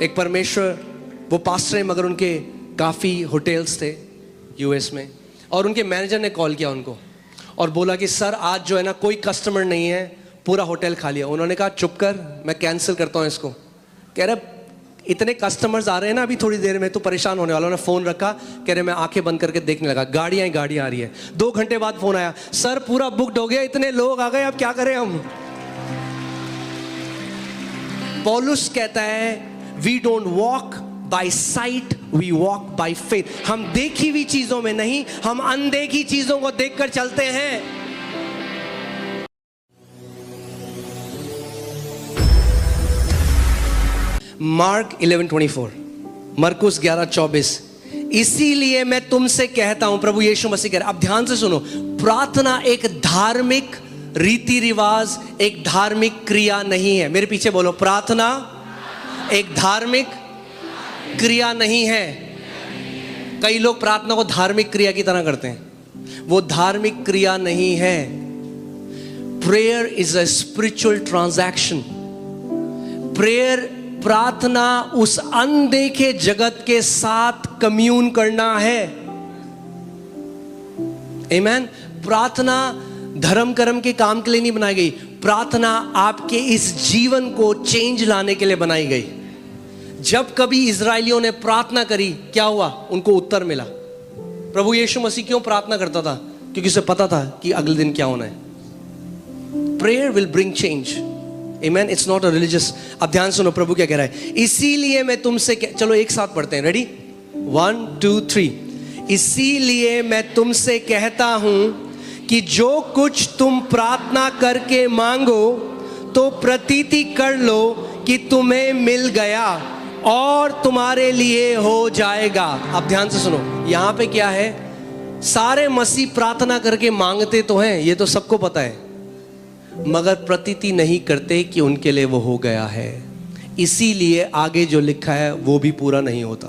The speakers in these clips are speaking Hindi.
एक परमेश्वर, वो पास्टर है मगर उनके काफ़ी होटल्स थे यूएस में, और उनके मैनेजर ने कॉल किया उनको और बोला कि सर आज जो है ना कोई कस्टमर नहीं है, पूरा होटल खाली है। उन्होंने कहा चुप कर, मैं कैंसिल करता हूँ इसको। कह रहे इतने कस्टमर्स आ रहे हैं ना अभी थोड़ी देर में, तो परेशान होने वाला। उन्होंने फ़ोन रखा, कह रहे मैं आंखें बंद करके देखने लगा, गाड़ियाँ आ रही है। 2 घंटे बाद फ़ोन आया, सर पूरा बुकड हो गया, इतने लोग आ गए, अब क्या करें हम। पौलुस कहता है we don't walk by sight, we walk by faith. हम देखी हुई चीजों में नहीं, हम अनदेखी चीजों को देखकर चलते हैं। मार्क 11:24, मरकुस 11:24, इसीलिए मैं तुमसे कहता हूं, प्रभु यीशु मसीह कह रहे, अब ध्यान से सुनो, प्रार्थना एक धार्मिक रीति रिवाज, एक धार्मिक क्रिया नहीं है। मेरे पीछे बोलो, प्रार्थना एक धार्मिक क्रिया नहीं है। कई लोग प्रार्थना को धार्मिक क्रिया की तरह करते हैं, वो धार्मिक क्रिया नहीं है। Prayer is a spiritual transaction. Prayer, प्रार्थना उस अनदेखे जगत के साथ कम्यून करना है। आमीन। प्रार्थना धर्म कर्म के काम के लिए नहीं बनाई गई, प्रार्थना आपके इस जीवन को चेंज लाने के लिए बनाई गई। जब कभी इजरायलियों ने प्रार्थना करी, क्या हुआ? उनको उत्तर मिला। प्रभु यीशु मसीह क्यों प्रार्थना करता था? क्योंकि उसे पता था कि अगले दिन क्या होना है। Prayer will bring change. आमीन। It's not a religious. अब ध्यान सुनो, प्रभु क्या कह रहा है। इसीलिए मैं तुमसे चलो एक साथ पढ़ते हैं, रेडी? 1 2 3। इसीलिए मैं तुमसे कहता हूं कि जो कुछ तुम प्रार्थना करके मांगो तो प्रतीति कर लो कि तुम्हें मिल गया और तुम्हारे लिए हो जाएगा। अब ध्यान से सुनो, यहां पे क्या है? सारे मसीह प्रार्थना करके मांगते तो हैं, ये तो सबको पता है, मगर प्रतीति नहीं करते कि उनके लिए वो हो गया है। इसीलिए आगे जो लिखा है वो भी पूरा नहीं होता।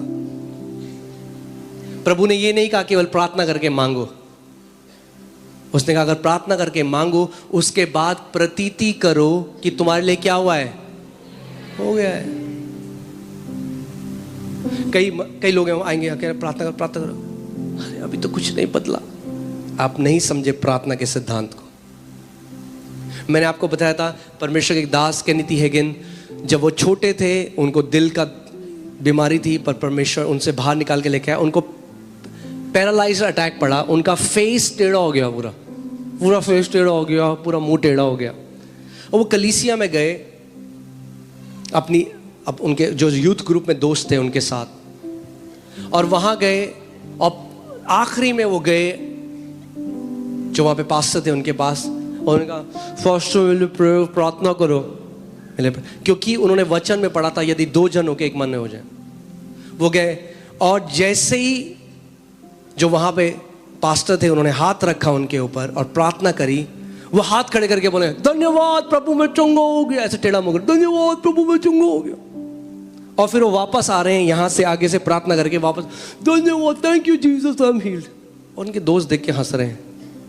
प्रभु ने ये नहीं कहा केवल प्रार्थना करके मांगो, उसने कहा अगर प्रार्थना करके मांगो उसके बाद प्रतीति करो कि तुम्हारे लिए क्या हुआ है, हो गया है। कई लोग आएंगे प्रार्थना करो, अरे अभी तो कुछ नहीं बदला। आप नहीं समझे प्रार्थना के सिद्धांत को। मैंने आपको बताया था परमेश्वर के एक दास केनेथी हेगिन, जब वो छोटे थे उनको दिल का बीमारी थी, पर परमेश्वर उनसे बाहर निकाल के लेके आया। उनको पैरालाइज अटैक पड़ा, उनका फेस टेढ़ा हो गया, पूरा फेस टेढ़ा हो गया, पूरा मुंह टेढ़ा हो गया। और वो कलीसिया में गए अब उनके जो यूथ ग्रुप में दोस्त थे उनके साथ, और वहाँ गए और आखिरी में वो गए जो वहाँ पे पास्टर थे उनके पास, और उन्होंने कहा फर्स्ट प्रार्थना करो, क्योंकि उन्होंने वचन में पढ़ा था यदि 2 जन होके एक मन में हो जाए। वो गए और जैसे ही जो वहाँ पे पास्टर थे उन्होंने हाथ रखा उनके ऊपर और प्रार्थना करी, वो हाथ खड़े करके बोले धन्यवाद प्रभु मैं चंगा हो गया, ऐसे टेढ़ा मुंह, धन्यवाद प्रभु मैं चंगा हो गया। और फिर वो वापस आ रहे हैं यहाँ से आगे से प्रार्थना करके वापस, धन्यवाद thank you Jesus I am heeled. और उनके दोस्त देख के हंस रहे हैं,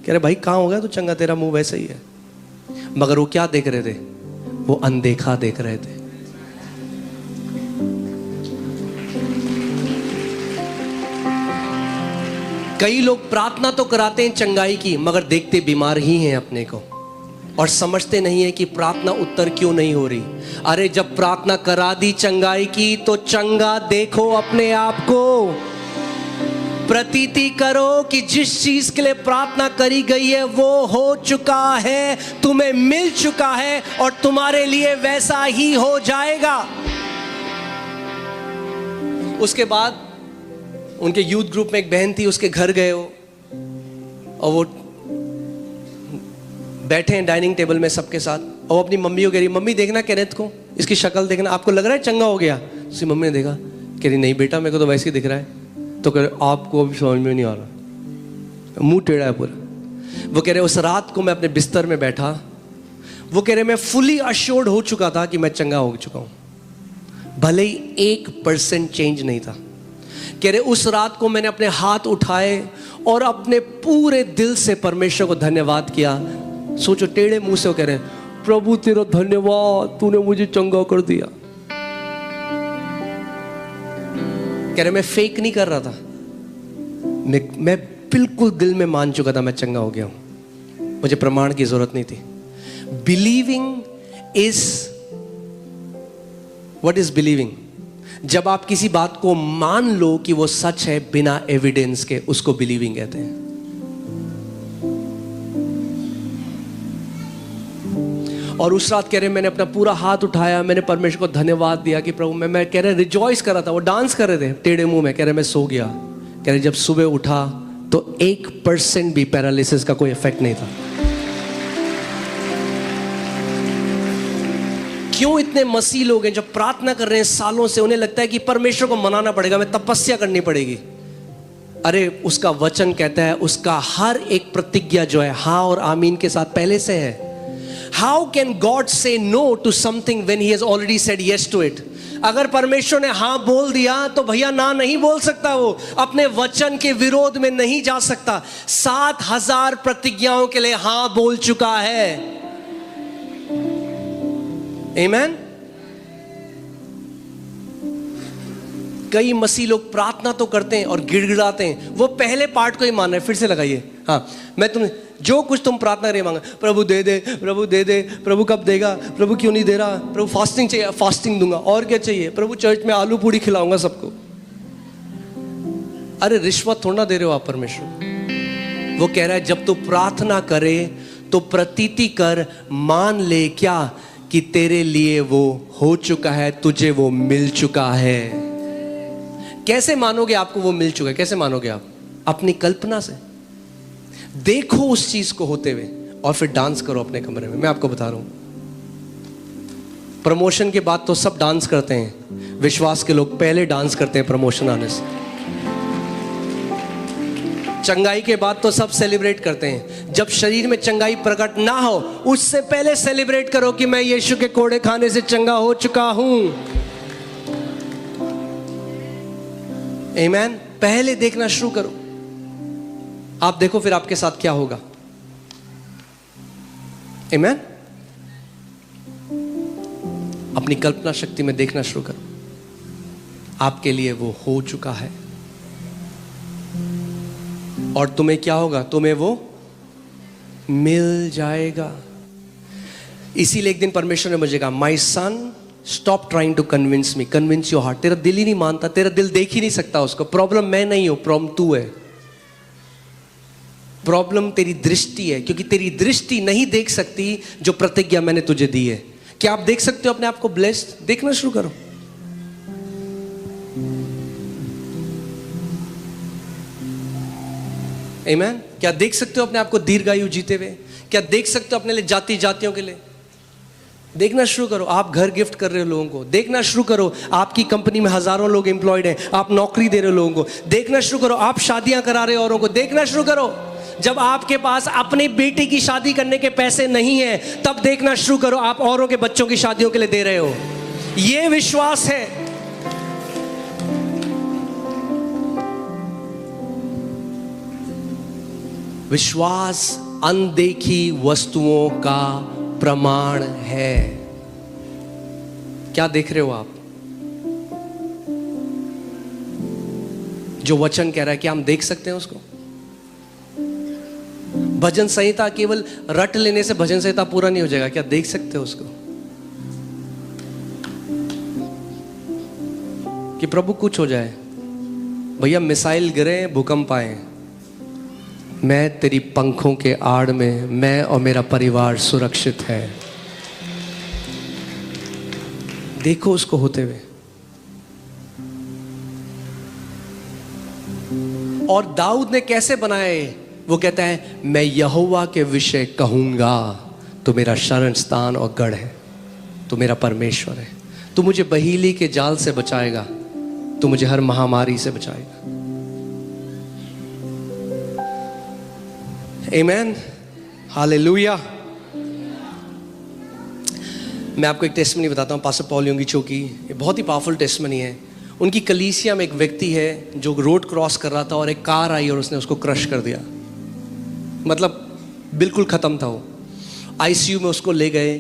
कह रहे भाई कहाँ हो गया तू चंगा, तेरा मुंह वैसे ही है। मगर वो क्या देख रहे थे? वो अनदेखा देख रहे थे। कई लोग प्रार्थना तो कराते हैं चंगाई की, मगर देखते बीमार ही हैं अपने को, और समझते नहीं है कि प्रार्थना उत्तर क्यों नहीं हो रही। अरे जब प्रार्थना करा दी चंगाई की तो चंगा देखो अपने आप को। प्रतीति करो कि जिस चीज के लिए प्रार्थना करी गई है वो हो चुका है, तुम्हें मिल चुका है और तुम्हारे लिए वैसा ही हो जाएगा। उसके बाद उनके यूथ ग्रुप में एक बहन थी, उसके घर गए हो और वो बैठे हैं डाइनिंग टेबल में सबके साथ, और अपनी मम्मी को कह रही, मम्मी देखना केनेथ को, इसकी शक्ल देखना, आपको लग रहा है चंगा हो गया? उसकी मम्मी ने देखा, कह रही नहीं बेटा मेरे को तो वैसे ही दिख रहा है। तो कह रहे आपको अभी समझ में नहीं आ रहा, मुंह टेढ़ा है पूरा। वो कह रहे उस रात को मैं अपने बिस्तर में बैठा, वो कह रहे मैं फुली अश्योर्ड हो चुका था कि मैं चंगा हो चुका हूं, भले ही 1% चेंज नहीं था। कह रहे उस रात को मैंने अपने हाथ उठाए और अपने पूरे दिल से परमेश्वर को धन्यवाद किया। सोचो टेढ़े मुंह से वो कह रहे प्रभु तेरा धन्यवाद, तूने मुझे चंगा कर दिया। कह रहे मैं फेक नहीं कर रहा था, मैं बिल्कुल दिल में मान चुका था मैं चंगा हो गया हूं, मुझे प्रमाण की जरूरत नहीं थी। Believing is, what is believing? जब आप किसी बात को मान लो कि वो सच है बिना एविडेंस के, उसको बिलीविंग कहते हैं। और उस रात कह रहे मैंने अपना पूरा हाथ उठाया, मैंने परमेश्वर को धन्यवाद दिया कि प्रभु मैं कह रहे रिजॉइस कर रहा था, वो डांस कर रहे थे टेढ़े मुंह में, कह रहे मैं सो गया। कह रहे जब सुबह उठा तो 1% भी पैरालिसिस का कोई इफेक्ट नहीं था। क्यों इतने मसीह लोग हैं जो प्रार्थना कर रहे हैं सालों से, उन्हें लगता है कि परमेश्वर को मनाना पड़ेगा, मैं तपस्या करनी पड़ेगी। अरे उसका वचन कहता है, उसका हर एक प्रतिज्ञा जो है हाँ और आमीन के साथ पहले से है। How can God say no to something when He has already said yes to it? अगर परमेश्वर ने हाँ बोल दिया तो भैया ना नहीं बोल सकता, वो अपने वचन के विरोध में नहीं जा सकता। 7,000 प्रतिज्ञाओं के लिए हाँ बोल चुका है। आमीन। कई मसीह लोग प्रार्थना तो करते हैं और गिड़गिड़ाते हैं, वो पहले पार्ट को ही मान रहे हैं। फिर से लगाइए, हाँ मैं तुम्हें जो कुछ तुम प्रार्थना करें मांगा, प्रभु दे दे, प्रभु दे दे, प्रभु कब देगा, प्रभु क्यों नहीं दे रहा, प्रभु फास्टिंग चाहिए, फास्टिंग दूंगा, और क्या चाहिए, प्रभु चर्च में आलू पूड़ी खिलाऊंगा सबको। अरे रिश्वत थोड़ा ना दे रहे हो आप परमेश्वर। वो कह रहा है जब तू प्रार्थना करे तो प्रतीति कर, मान ले क्या कि तेरे लिए वो हो चुका है, तुझे वो मिल चुका है। कैसे मानोगे आपको वो मिल चुका है? कैसे मानोगे आप? अपनी कल्पना से देखो उस चीज को होते हुए और फिर डांस करो अपने कमरे में। मैं आपको बता रहा हूं, प्रमोशन के बाद तो सब डांस करते हैं, विश्वास के लोग पहले डांस करते हैं प्रमोशन आने से। चंगाई के बाद तो सब सेलिब्रेट करते हैं, जब शरीर में चंगाई प्रकट ना हो उससे पहले सेलिब्रेट करो कि मैं यीशु के कोड़े खाने से चंगा हो चुका हूं। आमीन। पहले देखना शुरू करो, आप देखो फिर आपके साथ क्या होगा। आमीन। अपनी कल्पना शक्ति में देखना शुरू करो, आपके लिए वो हो चुका है और तुम्हें क्या होगा, तुम्हें वो मिल जाएगा। इसीलिए एक दिन परमेश्वर ने मुझे कहा, my son stop trying to convince me, convince your heart. तेरा दिल ही नहीं मानता, तेरा दिल देख ही नहीं सकता उसको। प्रॉब्लम मैं नहीं हूं, प्रॉब्लम तू है। प्रॉब्लम तेरी दृष्टि है, क्योंकि तेरी दृष्टि नहीं देख सकती जो प्रतिज्ञा मैंने तुझे दी है। क्या आप देख सकते हो अपने आप को ब्लेस्ड? देखना शुरू करो। आमीन। क्या देख सकते हो अपने आप को दीर्घायु जीते हुए? क्या देख सकते हो अपने लिए जाति जातियों के लिए? देखना शुरू करो। आप घर गिफ्ट कर रहे हो लोगों को, देखना शुरू करो। आपकी कंपनी में हजारों लोग एम्प्लॉयड हैं, आप नौकरी दे रहे हो लोगों को, देखना शुरू करो। आप शादियां करा रहे हो औरों को, देखना शुरू करो। जब आपके पास अपने बेटे की शादी करने के पैसे नहीं है, तब देखना शुरू करो आप औरों के बच्चों की शादियों के लिए दे रहे हो। यह विश्वास है। विश्वास अनदेखी वस्तुओं का प्रमाण है। क्या देख रहे हो आप? जो वचन कह रहा है, क्या हम देख सकते हैं उसको? भजन संहिता केवल रट लेने से भजन संहिता पूरा नहीं हो जाएगा। क्या देख सकते हो उसको कि प्रभु कुछ हो जाए, भैया मिसाइल गिरे, भूकंप आए, मैं तेरी पंखों के आड़ में, मैं और मेरा परिवार सुरक्षित है। देखो उसको होते हुए। और दाऊद ने कैसे बनाए? वो कहता है मैं यहोवा के विषय कहूंगा, तो मेरा शरण स्थान और गढ़ है, तो मेरा परमेश्वर है, तू मुझे बहीली के जाल से बचाएगा, तू मुझे हर महामारी से बचाएगा। आमीन, हालेलुया। मैं आपको एक टेस्टमनी बताता हूँ, पास्टर पॉल योंगिचो की। ये बहुत ही पावरफुल टेस्टमनी है। उनकी कलीसिया में एक व्यक्ति है जो रोड क्रॉस कर रहा था और एक कार आई और उसने उसको क्रश कर दिया। मतलब बिल्कुल खत्म था वो। आईसीयू में उसको ले गए,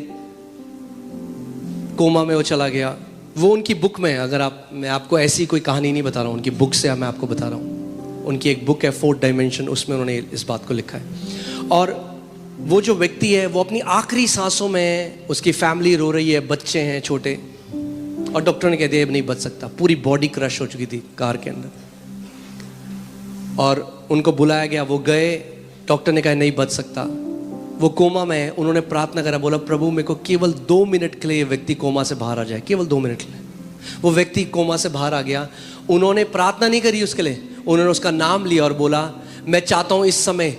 कोमा में वो चला गया। वो उनकी बुक में, अगर आप, मैं आपको ऐसी कोई कहानी नहीं बता रहा हूँ, उनकी बुक से मैं आपको बता रहा हूँ। उनकी एक बुक है 4th डायमेंशन, उसमें उन्होंने इस बात को लिखा है। और वो जो व्यक्ति है वो अपनी आखिरी सांसों में, उसकी फैमिली रो रही है, बच्चे हैं छोटे, और डॉक्टर ने कह दिया अब नहीं बच सकता। पूरी बॉडी क्रश हो चुकी थी कार के अंदर, और उनको बुलाया गया, वो गए, डॉक्टर ने कहा नहीं बच सकता, वो कोमा में है। उन्होंने प्रार्थना करा, बोला प्रभु मेरे को केवल 2 मिनट के लिए ये व्यक्ति कोमा से बाहर आ जाए, केवल 2 मिनट के लिए। वो व्यक्ति कोमा से बाहर आ गया। उन्होंने प्रार्थना नहीं करी उसके लिए, उन्होंने उसका नाम लिया और बोला मैं चाहता हूँ इस समय,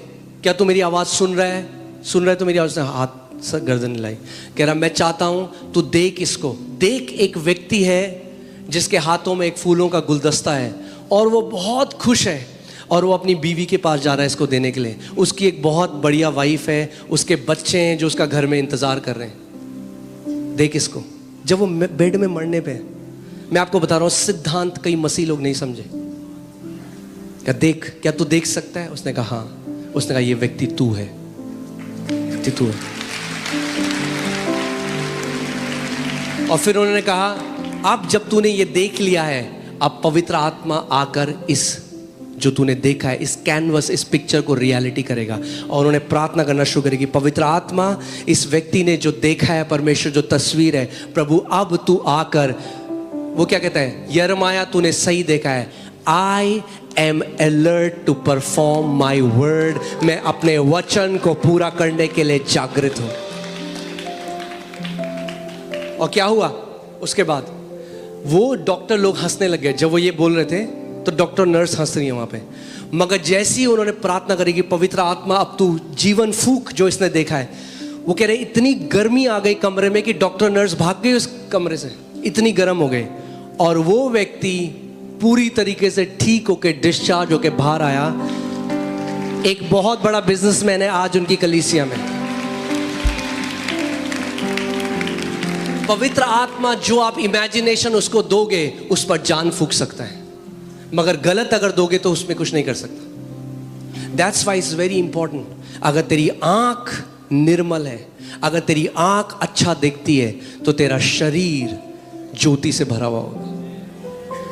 क्या तू मेरी आवाज़ सुन रहा है? सुन रहा है तो मेरी आवाज़? हाथ से गर्दन हिलाई, कह रहा मैं चाहता हूँ तू देख इसको, देख एक व्यक्ति है जिसके हाथों में एक फूलों का गुलदस्ता है, और वो बहुत खुश है, और वो अपनी बीवी के पास जा रहा है इसको देने के लिए। उसकी एक बहुत बढ़िया वाइफ है, उसके बच्चे हैं जो उसका घर में इंतज़ार कर रहे हैं। देख इसको। जब वो बेड में मरने पे, मैं आपको बता रहा हूँ सिद्धांत कई मसीह लोग नहीं समझे। क्या देख, क्या तू देख सकता है? उसने कहा हाँ। उसने कहा ये व्यक्ति तू है, व्यक्ति तू है। और फिर उन्होंने कहा अब जब तूने ये देख लिया है, अब पवित्र आत्मा आकर इस जो तूने देखा है, इस कैनवस, इस पिक्चर को रियलिटी करेगा। और उन्होंने प्रार्थना करना शुरू करी कि पवित्र आत्मा, इस व्यक्ति ने जो देखा है परमेश्वर, जो तस्वीर है, प्रभु अब तू आकर, वो क्या कहता है, यिर्मयाह तूने सही देखा है, I am alert to perform my word, मैं अपने वचन को पूरा करने के लिए जागृत हूं। और क्या हुआ उसके बाद? वो डॉक्टर लोग हंसने लग गए जब वो ये बोल रहे थे, तो डॉक्टर नर्स हंस रही है वहां पे। मगर जैसे ही उन्होंने प्रार्थना करी कि पवित्र आत्मा अब तू जीवन फूंक जो इसने देखा है, वो कह रहे इतनी गर्मी आ गई कमरे में कि डॉक्टर नर्स भाग गई उस कमरे से, इतनी गर्म हो गए। और वो व्यक्ति पूरी तरीके से ठीक होके, डिस्चार्ज होके बाहर आया। एक बहुत बड़ा बिजनेसमैन है आज उनकी कलीसिया में। पवित्र आत्मा जो आप इमेजिनेशन उसको दोगे, उस पर जान फूंक सकता है, मगर गलत अगर दोगे तो उसमें कुछ नहीं कर सकता। That's why it's very important. अगर तेरी आंख निर्मल है, अगर तेरी आंख अच्छा देखती है, तो तेरा शरीर ज्योति से भरा हुआ होगा।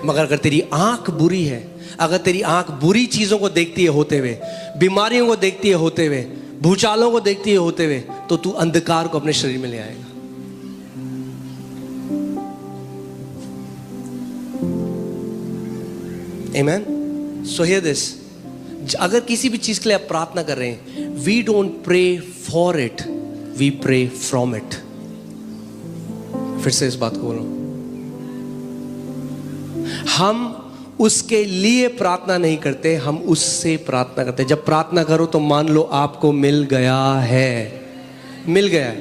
मगर अगर तेरी आंख बुरी है, अगर तेरी आंख बुरी चीजों को देखती है होते हुए, बीमारियों को देखती है होते हुए, भूचालों को देखती है होते हुए, तो तू अंधकार को अपने शरीर में ले आएगा। Amen? So hear this. अगर किसी भी चीज के लिए आप प्रार्थना कर रहे हैं, we don't pray for it, we pray from it. फिर से इस बात को बोलो, हम उसके लिए प्रार्थना नहीं करते, हम उससे प्रार्थना करते। जब प्रार्थना करो तो मान लो आपको मिल गया है, मिल गया है।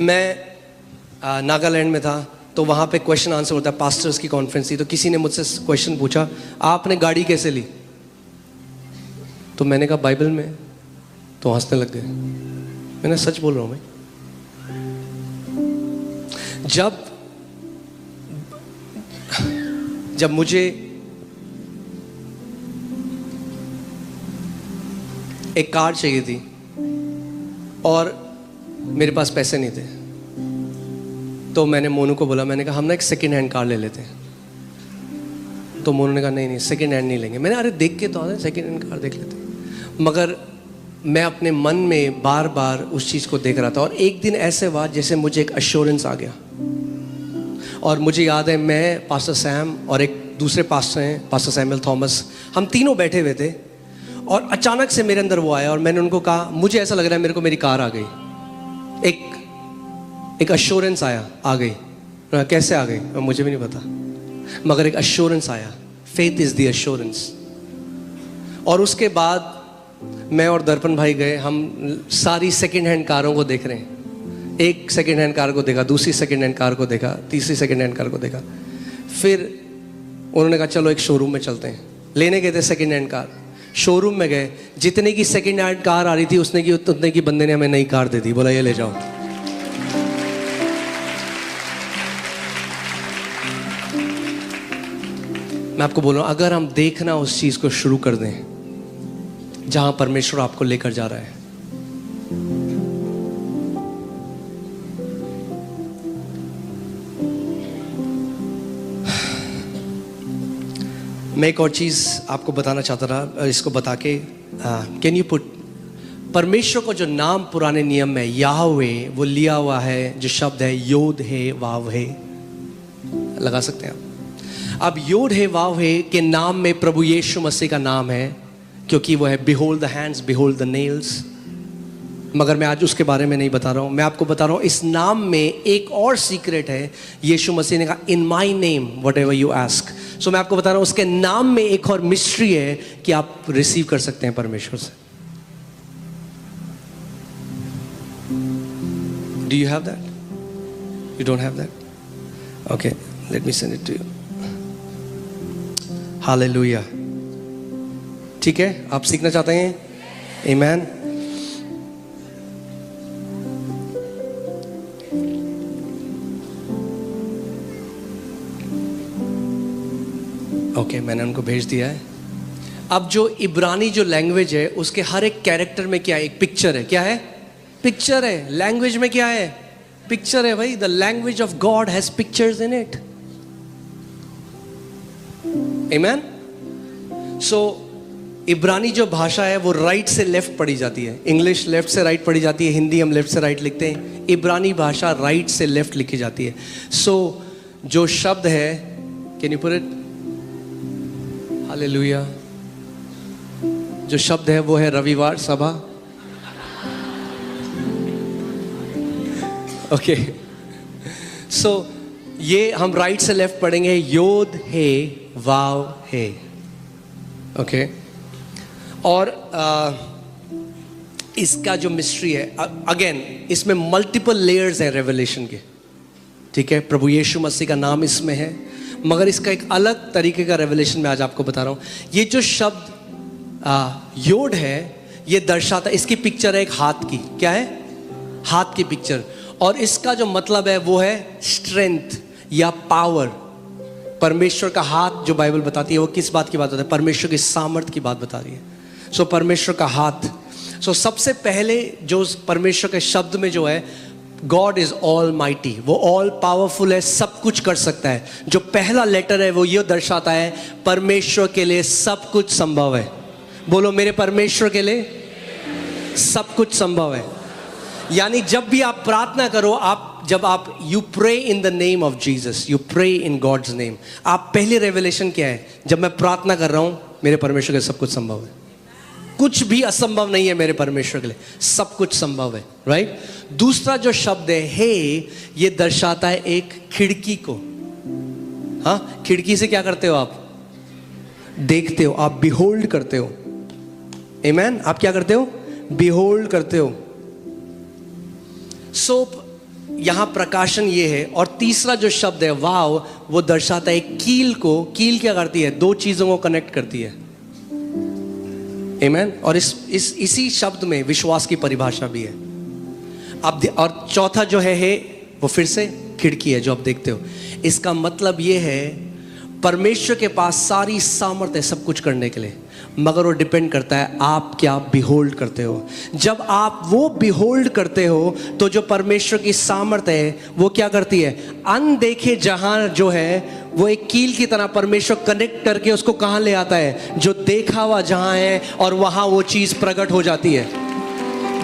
मैं नागालैंड में था, तो वहाँ पे क्वेश्चन आंसर होता है, पास्टर्स की कॉन्फ्रेंस थी। तो किसी ने मुझसे क्वेश्चन पूछा, आपने गाड़ी कैसे ली? तो मैंने कहा बाइबल में। तो हंसने लग गए। मैंने सच बोल रहा हूँ भाई। जब मुझे एक कार चाहिए थी और मेरे पास पैसे नहीं थे, तो मैंने मोनू को बोला, मैंने कहा हम ना एक सेकेंड हैंड कार ले लेते हैं। तो मोनू ने कहा नहीं सेकेंड हैंड नहीं लेंगे। मैंने अरे देख के तो आते, सेकेंड हैंड कार देख लेते हैं। मगर मैं अपने मन में बार बार उस चीज़ को देख रहा था। और एक दिन ऐसे हुआ जैसे मुझे एक अश्योरेंस आ गया। और मुझे याद है, मैं, पास्टर सैम और एक दूसरे पास्टर हैं, पास्टर सैमुअल थॉमस, हम तीनों बैठे हुए थे। और अचानक से मेरे अंदर वो आया और मैंने उनको कहा, मुझे ऐसा लग रहा है मेरे को मेरी कार आ गई। एक अश्योरेंस आया, आ गई। कैसे आ गई मुझे भी नहीं पता, मगर एक अश्योरेंस आया। Faith is the assurance. और उसके बाद मैं और दर्पण भाई गए, हम सारी सेकेंड हैंड कारों को देख रहे हैं। एक सेकेंड हैंड कार को देखा, दूसरी सेकेंड हैंड कार को देखा, तीसरी सेकेंड हैंड कार को देखा। फिर उन्होंने कहा चलो एक शोरूम में चलते हैं। लेने गए थे सेकेंड हैंड कार। शोरूम में गए, जितने की सेकेंड हैंड कार आ रही थी उतने की बंदे ने हमें नई कार दे दी। बोला ये ले जाओ। मैं आपको बोल रहा हूं, अगर हम देखना उस चीज को शुरू कर दें जहां परमेश्वर आपको लेकर जा रहा है, मैं एक और चीज़ आपको बताना चाहता था, इसको बता के कैन यू पुट, परमेश्वर को जो नाम पुराने नियम में याहवे वो लिया हुआ है, जो शब्द है योद है वाव है, लगा सकते हैं आप। अब योद है वाव है के नाम में प्रभु यीशु मसीह का नाम है, क्योंकि वो है behold the hands behold the nails. मगर मैं आज उसके बारे में नहीं बता रहा हूँ, मैं आपको बता रहा हूँ इस नाम में एक और सीक्रेट है। यीशु मसीह ने कहा in my name whatever you ask. So मैं आपको बता रहा हूँ उसके नाम में एक और मिस्ट्री है कि आप रिसीव कर सकते हैं परमेश्वर से। Do you have that? You don't have that? Okay, let me send it to you. Hallelujah. ठीक है, आप सीखना चाहते हैं? Amen. Okay, मैंने उनको भेज दिया है। अब जो इब्रानी जो लैंग्वेज है उसके हर एक कैरेक्टर में क्या है? एक पिक्चर है। क्या है? पिक्चर है। लैंग्वेज में क्या है? पिक्चर है भाई। The language of God has pictures in it. आमेन। सो इब्रानी जो भाषा है वो राइट से लेफ्ट पढ़ी जाती है। इंग्लिश लेफ्ट से राइट पढ़ी जाती है, हिंदी हम लेफ्ट से राइट लिखते हैं। इब्रानी भाषा राइट से लेफ्ट लिखी जाती है। सो जो शब्द है, can you put it? Hallelujah. जो शब्द है वो है रविवार सभा। ओके, सो ये हम राइट से लेफ्ट पढ़ेंगे। योद है वाव है। ओके, और इसका जो मिस्ट्री है, अगेन इसमें मल्टीपल लेयर्स हैं रेवलेशन के। ठीक है, प्रभु यीशु मसीह का नाम इसमें है, मगर इसका एक अलग तरीके का रेवलेशन मैं आज आपको बता रहा हूँ। ये जो शब्द योड है ये दर्शाता, इसकी पिक्चर है एक हाथ की। क्या है? हाथ की पिक्चर। और इसका जो मतलब है वो है स्ट्रेंथ या पावर। परमेश्वर का हाथ जो बाइबल बताती है वो किस बात की बात होती है? परमेश्वर की सामर्थ की बात बता रही है। सो परमेश्वर का हाथ। सो सबसे पहले जो परमेश्वर के शब्द में जो है, गॉड इज ऑल माइटी, वो ऑल पावरफुल है, सब कुछ कर सकता है। जो पहला लेटर है वो ये दर्शाता है परमेश्वर के लिए सब कुछ संभव है। बोलो, मेरे परमेश्वर के लिए सब कुछ संभव है। यानी जब भी आप प्रार्थना करो, जब आप you pray in the name of Jesus, you pray in God's name, आप पहली रेवलेशन क्या है? जब मैं प्रार्थना कर रहा हूं मेरे परमेश्वर के सब कुछ संभव है। कुछ भी असंभव नहीं है मेरे परमेश्वर के लिए, सब कुछ संभव है। राइट? दूसरा जो शब्द है ये दर्शाता है एक खिड़की को। हाँ, खिड़की से क्या करते हो आप? देखते हो, आप बिहोल्ड करते हो। आमेन। आप क्या करते हो? बिहोल्ड करते हो। सो यहां प्रकाशन ये है। और तीसरा जो शब्द है वाव, वो दर्शाता है कील को। कील क्या करती है? दो चीजों को कनेक्ट करती है। आमेन। और इसी शब्द में विश्वास की परिभाषा भी है। अब और चौथा जो है वो फिर से खिड़की है जो आप देखते हो। इसका मतलब ये है परमेश्वर के पास सारी सामर्थ है सब कुछ करने के लिए, मगर वो डिपेंड करता है आप क्या बिहोल्ड करते हो। जब आप वो बिहोल्ड करते हो तो जो परमेश्वर की सामर्थ है वो क्या करती है? अनदेखे जहां जो है वो एक कील की तरह परमेश्वर कनेक्ट करके उसको कहां ले आता है? जो देखा हुआ जहां है, और वहां वो चीज प्रकट हो जाती है।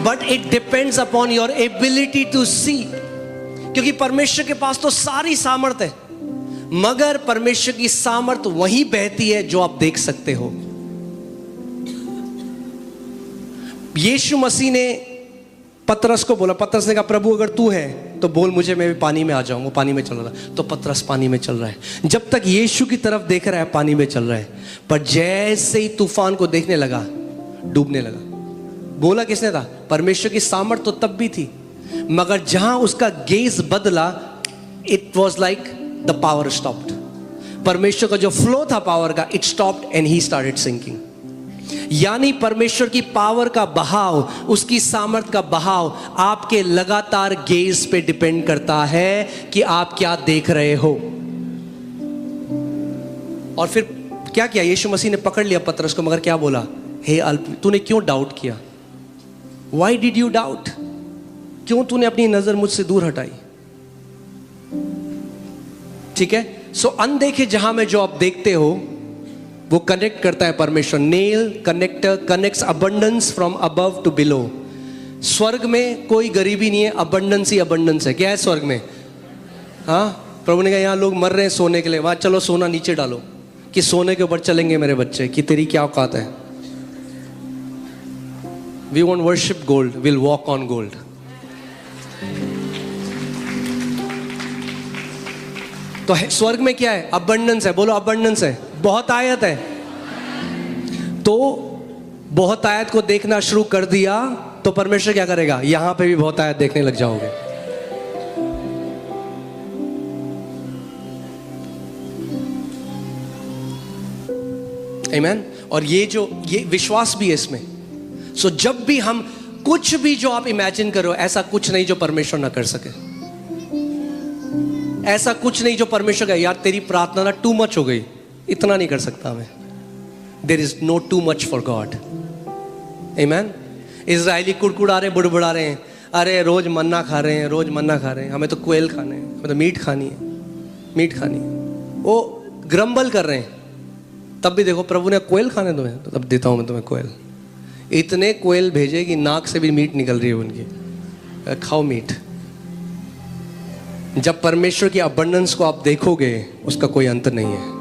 But it depends upon your ability to see, क्योंकि परमेश्वर के पास तो सारी सामर्थ है, मगर परमेश्वर की सामर्थ वहीं बहती है जो आप देख सकते हो। यीशु मसीह ने पतरस को बोला, पतरस ने कहा प्रभु अगर तू है तो बोल मुझे, मैं भी पानी में आ जाऊं। वो पानी में चल रहा है, तो पतरस पानी में चल रहा है। जब तक यीशु की तरफ देख रहा है पानी में चल रहा है, पर जैसे ही तूफान को देखने लगा डूबने लगा। बोला किसने था? परमेश्वर की सामर्थ तो तब भी थी, मगर जहां उसका गेज बदला, it was like the power stopped. परमेश्वर का जो फ्लो था पावर का, it stopped and he started sinking. यानी परमेश्वर की पावर का बहाव, उसकी सामर्थ का बहाव आपके लगातार गेज पे डिपेंड करता है कि आप क्या देख रहे हो। और फिर क्या किया? यीशु मसीह ने पकड़ लिया पतरस को, मगर क्या बोला? हे अल्प, तूने क्यों डाउट किया? Why did you doubt? क्यों तूने अपनी नजर मुझसे दूर हटाई? ठीक है। सो अनदेखे जहां में जो आप देखते हो वो कनेक्ट करता है परमेश्वर। Nail connector connects abundance from above to below. स्वर्ग में कोई गरीबी नहीं है, अबंडेंस ही अबंडेंस है। क्या है स्वर्ग में? हाँ, प्रभु ने कहा यहाँ लोग मर रहे हैं सोने के लिए, वहाँ चलो सोना नीचे डालो कि सोने के ऊपर चलेंगे मेरे बच्चे, कि तेरी क्या औकात है। We won't worship gold, will walk on gold. तो स्वर्ग में क्या है? अबंडेंस है। बोलो अबंडेंस है। बहुत आयत है। तो बहुत आयत को देखना शुरू कर दिया तो परमेश्वर क्या करेगा? यहां पे भी बहुत आयत देखने लग जाओगे। आमीन। और ये विश्वास भी है इसमें। सो जब भी हम कुछ भी जो आप इमेजिन करो, ऐसा कुछ नहीं जो परमेश्वर ना कर सके। ऐसा कुछ नहीं जो परमेश्वर का यार तेरी प्रार्थना ना टू मच हो गई, इतना नहीं कर सकता मैं। There is no too much for God. आमीन। इजरायली कुड़कुड़ा रहे, बुड़बुड़ा रहे हैं, अरे रोज मन्ना खा रहे हैं, रोज मन्ना खा रहे हैं, हमें तो क्वेल खाने हैं, हमें तो मीट खानी है, मीट खानी है। वो ग्रम्बल कर रहे हैं, तब भी देखो प्रभु ने क्वेल खाने दो, तो तब देता हूं मैं तुम्हें क्वेल। इतने क्वेल भेजे कि नाक से भी मीट निकल रही है उनकी। खाओ मीट। जब परमेश्वर की अबंडेंस को आप देखोगे, उसका कोई अंत नहीं है।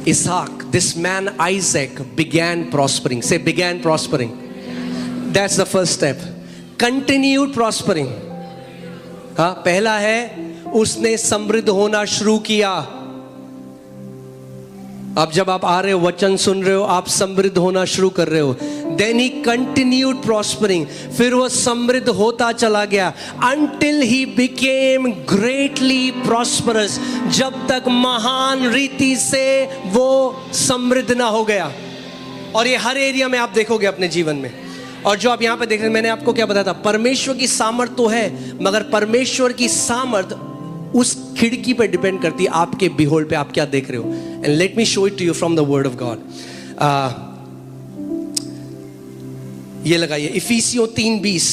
Isaac, this man Isaac began prospering. Say began prospering. That's the first step. Continued prospering. हाँ, पहला है उसने समृद्ध होना शुरू किया। अब जब आप आ रहे हो, वचन सुन रहे हो, आप समृद्ध होना शुरू कर रहे हो। Then he continued prospering. फिर वो समृद्ध होता चला गया until he became greatly prosperous. जब तक महान रीति से वो समृद्ध ना हो गया। और ये हर एरिया में आप देखोगे अपने जीवन में। और जो आप यहाँ पे देख रहे हैं, मैंने आपको क्या बताया था, परमेश्वर की सामर्थ तो है, मगर परमेश्वर की सामर्थ उस खिड़की पे डिपेंड करती है, आपके बिहोल्ड पे आप क्या देख रहे हो। And let me show it to you from the word of God. ये लगाइए इफिसियों 3:20।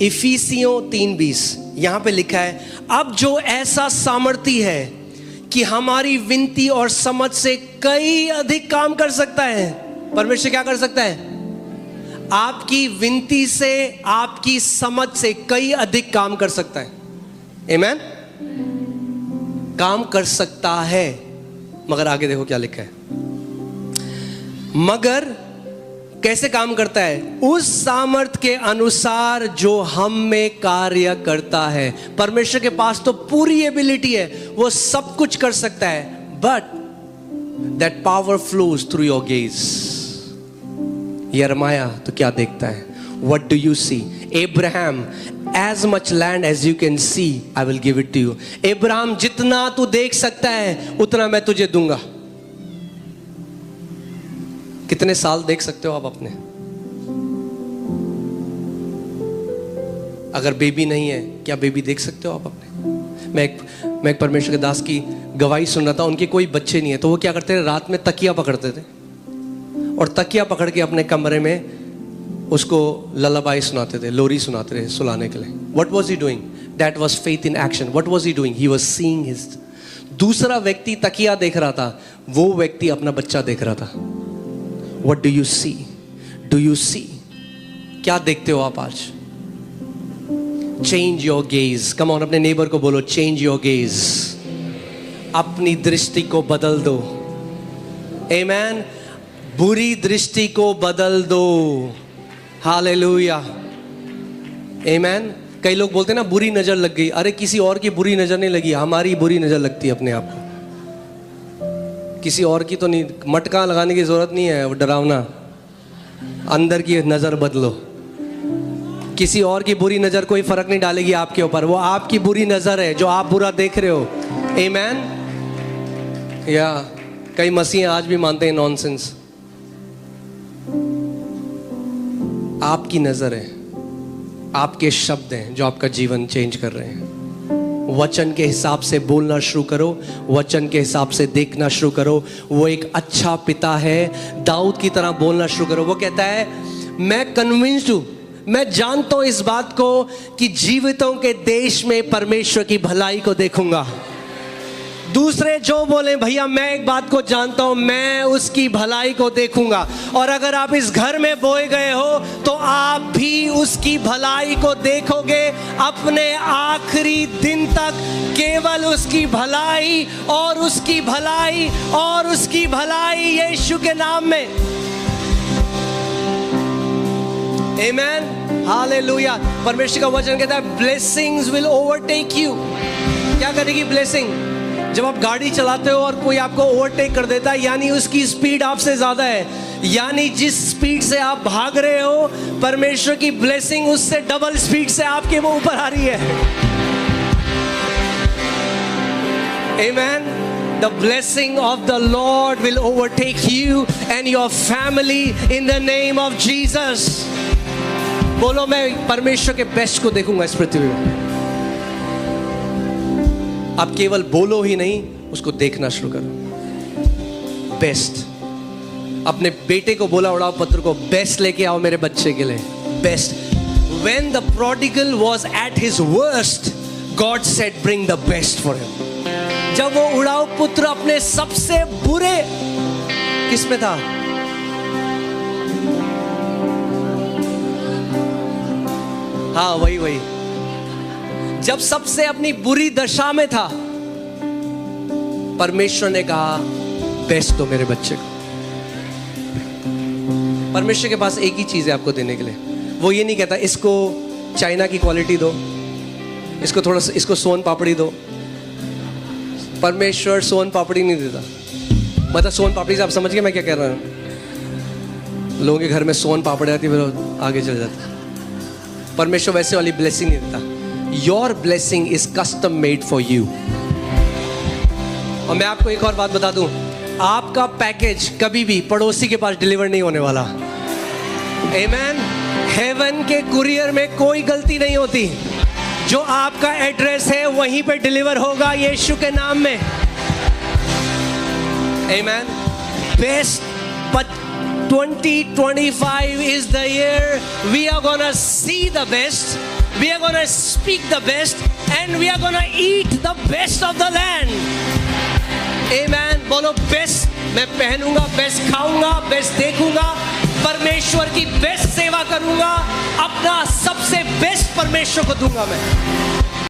इफिसियों 3:20 यहां पे लिखा है, अब जो ऐसा सामर्थी है कि हमारी विनती और समझ से कई अधिक काम कर सकता है। परमेश्वर क्या कर सकता है? आपकी विनती से, आपकी समझ से कई अधिक काम कर सकता है। आमीन। काम कर सकता है, मगर आगे देखो क्या लिखा है। मगर कैसे काम करता है? उस सामर्थ के अनुसार जो हम में कार्य करता है। परमेश्वर के पास तो पूरी एबिलिटी है, वो सब कुछ कर सकता है, but that power flows through your gauge. यिर्मयाह तो क्या देखता है? What do you see? Abraham, as much land as you can see, I will give it to you. Abraham, जितना तू देख सकता है उतना मैं तुझे दूंगा। कितने साल देख सकते हो आप अपने? अगर बेबी नहीं है, क्या बेबी देख सकते हो आप अपने? मैं एक परमेश्वर के दास की गवाही सुन रहा था। उनके कोई बच्चे नहीं है, तो वो क्या करते थे? रात में तकिया पकड़ते थे और तकिया पकड़ के अपने कमरे में उसको ललाबाई सुनाते थे, लोरी सुनाते थे सुलाने के लिए। What was he doing? That was faith in action. What was he doing? He was seeing his. दूसरा व्यक्ति तकिया देख रहा था, वो व्यक्ति अपना बच्चा देख रहा था। What do you see? Do you see? क्या देखते हो आप आज? Change your gaze. Come on, अपने नेबर को बोलो, change your gaze. अपनी दृष्टि को बदल दो। Amen. बुरी दृष्टि को बदल दो। हालेलुया। आमीन। कई लोग बोलते हैं ना, बुरी नजर लग गई। अरे किसी और की बुरी नजर नहीं लगी, हमारी बुरी नजर लगती है अपने आप को। किसी और की तो नहीं, मटका लगाने की जरूरत नहीं है, वो डरावना। अंदर की नजर बदलो। किसी और की बुरी नजर कोई फर्क नहीं डालेगी आपके ऊपर, वो आपकी बुरी नजर है जो आप बुरा देख रहे हो। आमीन। या कई मसीह आज भी मानते हैं नॉनसेंस। आपकी नजर है, आपके शब्द हैं जो आपका जीवन चेंज कर रहे हैं। वचन के हिसाब से बोलना शुरू करो, वचन के हिसाब से देखना शुरू करो। वो एक अच्छा पिता है, दाऊद की तरह बोलना शुरू करो। वो कहता है, मैं कन्विंस्ड हूं, मैं जानता हूं इस बात को कि जीवितों के देश में परमेश्वर की भलाई को देखूंगा। दूसरे जो बोले भैया मैं एक बात को जानता हूं, मैं उसकी भलाई को देखूंगा। और अगर आप इस घर में बोए गए हो तो आप भी उसकी भलाई को देखोगे अपने आखिरी दिन तक। केवल उसकी भलाई और उसकी भलाई और उसकी भलाई, यीशु के नाम में। आमेन, हालेलुया। परमेश्वर का वचन कहता है ब्लेसिंग्स विल ओवरटेक यू। क्या करेगी ब्लेसिंग? जब आप गाड़ी चलाते हो और कोई आपको ओवरटेक कर देता है, यानी उसकी स्पीड आपसे ज्यादा है, यानी जिस स्पीड से आप भाग रहे हो, परमेश्वर की ब्लेसिंग उससे डबल स्पीड से आपके वो ऊपर आ रही है। आमेन। The blessing of the Lord will overtake you and your family in the name of Jesus. बोलो मैं परमेश्वर के बेस्ट को देखूंगा इस पृथ्वी में। आप केवल बोलो ही नहीं, उसको देखना शुरू करो। बेस्ट। अपने बेटे को बोला उड़ाओ पत्र को, बेस्ट लेके आओ मेरे बच्चे के लिए, best. When the prodigal was at his worst, God said bring the best for him. जब वो उड़ाओ पुत्र अपने सबसे बुरे, किसमें था? हाँ वही जब सबसे अपनी बुरी दशा में था, परमेश्वर ने कहा बेस्ट दो मेरे बच्चे को। परमेश्वर के पास एक ही चीज है आपको देने के लिए। वो ये नहीं कहता इसको चाइना की क्वालिटी दो, इसको थोड़ा सा, इसको सोन पापड़ी दो। परमेश्वर सोन पापड़ी नहीं देता। मतलब सोन पापड़ी से आप समझ गए मैं क्या कह रहा हूं? लोगों के घर में सोन पापड़ी आती है, फिर आगे चल जाता। परमेश्वर वैसे वाली ब्लेसिंग नहीं देता। Your blessing is custom made for you. और मैं आपको एक और बात बता दूं, आपका पैकेज कभी भी पड़ोसी के पास डिलीवर नहीं होने वाला। आमेन। हेवन के कुरियर में कोई गलती नहीं होती। जो आपका एड्रेस है वहीं पे डिलीवर होगा यीशु के नाम में। आमेन। Best. but 2025 is the year we are gonna see the best, we are gonna speak the best, and we are gonna eat the best of the land. Amen. बोलो बेस्ट मैं पहनूंगा, बेस्ट खाऊंगा, बेस्ट देखूंगा, परमेश्वर की बेस्ट सेवा करूंगा, अपना सबसे बेस्ट परमेश्वर को दूंगा मैं।